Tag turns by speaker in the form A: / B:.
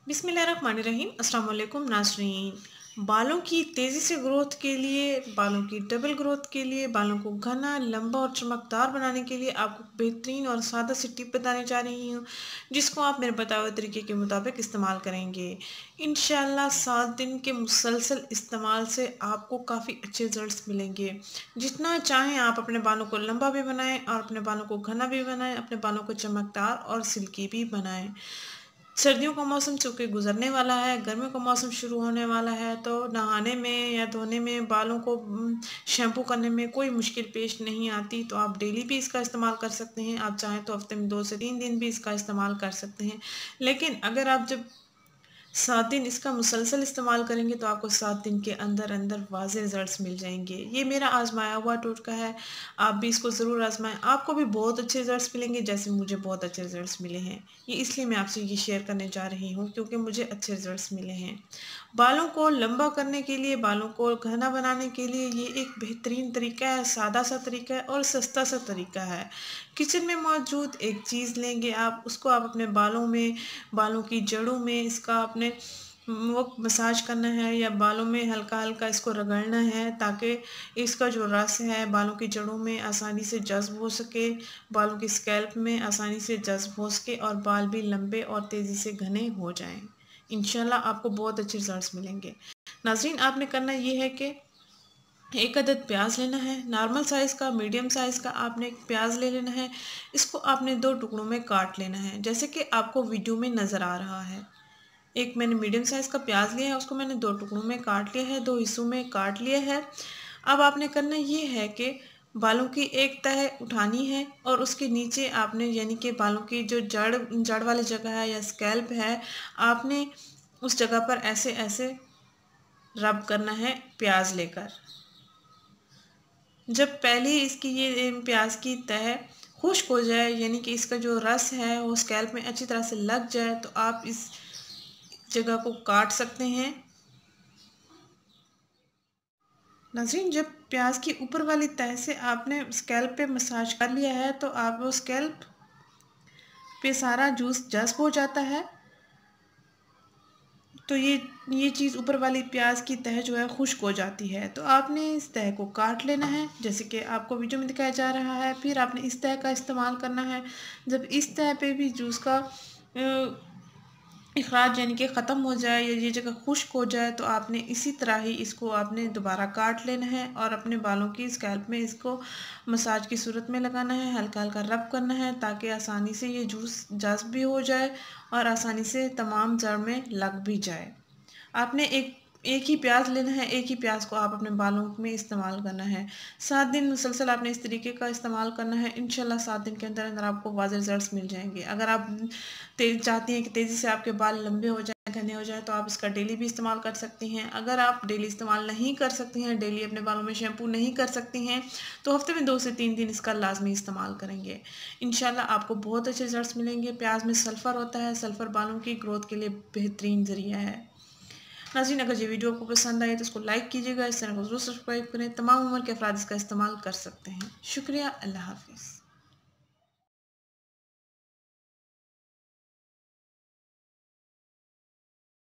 A: बिस्मिल्लाहिर्रहमानिर्रहीम। अस्सलाम वालेकुम नाज़रीन। बालों की तेज़ी से ग्रोथ के लिए, बालों की डबल ग्रोथ के लिए, बालों को घना, लंबा और चमकदार बनाने के लिए आपको बेहतरीन और सादा सी टिप बताने जा रही हूँ, जिसको आप मेरे बताए हुए तरीके के मुताबिक इस्तेमाल करेंगे। इंशाल्लाह 7 दिन के मुसलसल इस्तेमाल से आपको काफ़ी अच्छे रिजल्ट्स मिलेंगे। जितना चाहें आप अपने बालों को लंबा भी बनाएं और अपने बालों को घना भी बनाएं, अपने बालों को चमकदार और सिल्की भी बनाएं। सर्दियों का मौसम चूँकि गुज़रने वाला है, गर्मियों का मौसम शुरू होने वाला है, तो नहाने में या धोने में, बालों को शैम्पू करने में कोई मुश्किल पेश नहीं आती। तो आप डेली भी इसका इस्तेमाल कर सकते हैं। आप चाहें तो हफ़्ते में 2 से 3 दिन भी इसका इस्तेमाल कर सकते हैं। लेकिन अगर आप जब 7 दिन इसका मुसलसल इस्तेमाल करेंगे तो आपको 7 दिन के अंदर अंदर वाज़े रिज़ल्ट्स मिल जाएँगे। ये मेरा आज़माया हुआ टोटका है, आप भी इसको ज़रूर आज़माएँ। आपको भी बहुत अच्छे रिज़ल्ट्स मिलेंगे, जैसे मुझे बहुत अच्छे रिज़ल्ट्स मिले हैं। ये इसलिए मैं आपसे ये शेयर करने जा रही हूँ क्योंकि मुझे अच्छे रिज़ल्ट्स मिले हैं। बालों को लंबा करने के लिए, बालों को घना बनाने के लिए ये एक बेहतरीन तरीका है, सादा-सा तरीका है और सस्ता-सा तरीका है। किचन में मौजूद एक चीज़ लेंगे आप, उसको आप अपने बालों में, बालों की जड़ों में इसका आपने वो मसाज करना है या बालों में हल्का-हल्का इसको रगड़ना है, ताकि इसका जो रस है बालों की जड़ों में आसानी से जज़्ब हो सके, बालों की स्कैल्प में आसानी से जज़्ब हो सके और बाल भी लंबे और तेज़ी से घने हो जाएँ। इंशाल्लाह आपको बहुत अच्छे रिज़ल्ट्स मिलेंगे। नाज़रीन, आपने करना ये है कि 1 अदद प्याज लेना है, नॉर्मल साइज़ का, मीडियम साइज़ का आपने एक प्याज ले लेना है। इसको आपने 2 टुकड़ों में काट लेना है, जैसे कि आपको वीडियो में नज़र आ रहा है। एक मैंने मीडियम साइज़ का प्याज लिया है, उसको मैंने 2 टुकड़ों में काट लिया है, 2 हिस्सों में काट लिया है। अब आपने करना ये है कि बालों की एक तह उठानी है और उसके नीचे आपने, यानी कि बालों की जो जड़ जड़ वाली जगह है या स्कैल्प है, आपने उस जगह पर ऐसे-ऐसे रब करना है प्याज लेकर। जब पहले इसकी ये प्याज की तह खुश्क हो जाए, यानी कि इसका जो रस है वो स्कैल्प में अच्छी तरह से लग जाए, तो आप इस जगह को काट सकते हैं। नाज़रीन, जब प्याज की ऊपर वाली तह से आपने स्कैल्प पे मसाज कर लिया है, तो आप वो स्कैल्प पे सारा जूस जज़्ब हो जाता है। तो ये चीज़ ऊपर वाली प्याज की तह जो है खुश्क हो जाती है, तो आपने इस तह को काट लेना है, जैसे कि आपको वीडियो में दिखाया जा रहा है। फिर आपने इस तह का इस्तेमाल करना है। जब इस तह पे भी जूस का इखराज, यानी कि ख़त्म हो जाए या ये जगह खुश्क हो जाए, तो आपने इसी तरह ही इसको आपने दोबारा काट लेना है और अपने बालों की स्कैल्प में इसको मसाज की सूरत में लगाना है, हल्का-हल्का रब करना है, ताकि आसानी से ये जूस जज़्ब भी हो जाए और आसानी से तमाम जड़ में लग भी जाए। आपने एक एक ही प्याज लेना है, एक ही प्याज को आप अपने बालों में इस्तेमाल करना है। 7 दिन मुसलसल आपने इस तरीके का इस्तेमाल करना है। इंशाल्लाह 7 दिन के अंदर-अंदर आपको वाज़ेह रिज़ल्ट्स मिल जाएँगे। अगर आप चाहती हैं कि तेज़ी से आपके बाल लंबे हो जाएँ, घने हो जाएँ, तो आप इसका डेली भी इस्तेमाल कर सकती हैं। अगर आप डेली इस्तेमाल नहीं कर सकती हैं, डेली अपने बालों में शैम्पू नहीं कर सकती हैं, तो हफ़्ते में 2 से 3 दिन इसका लाज़मी इस्तेमाल करेंगे। इंशाल्लाह आपको बहुत अच्छे रिज़ल्ट्स मिलेंगे। प्याज में सल्फ़र होता है, सल्फ़र बालों की ग्रोथ के लिए बेहतरीन ज़रिया है। नाज़रीन, अगर ये वीडियो आपको पसंद आए तो इसको लाइक कीजिएगा, इस चैनल को ज़रूर सब्सक्राइब करें। तमाम उम्र के अफराद इसका इस्तेमाल कर सकते हैं। शुक्रिया, अल्लाह हाफ़िज़।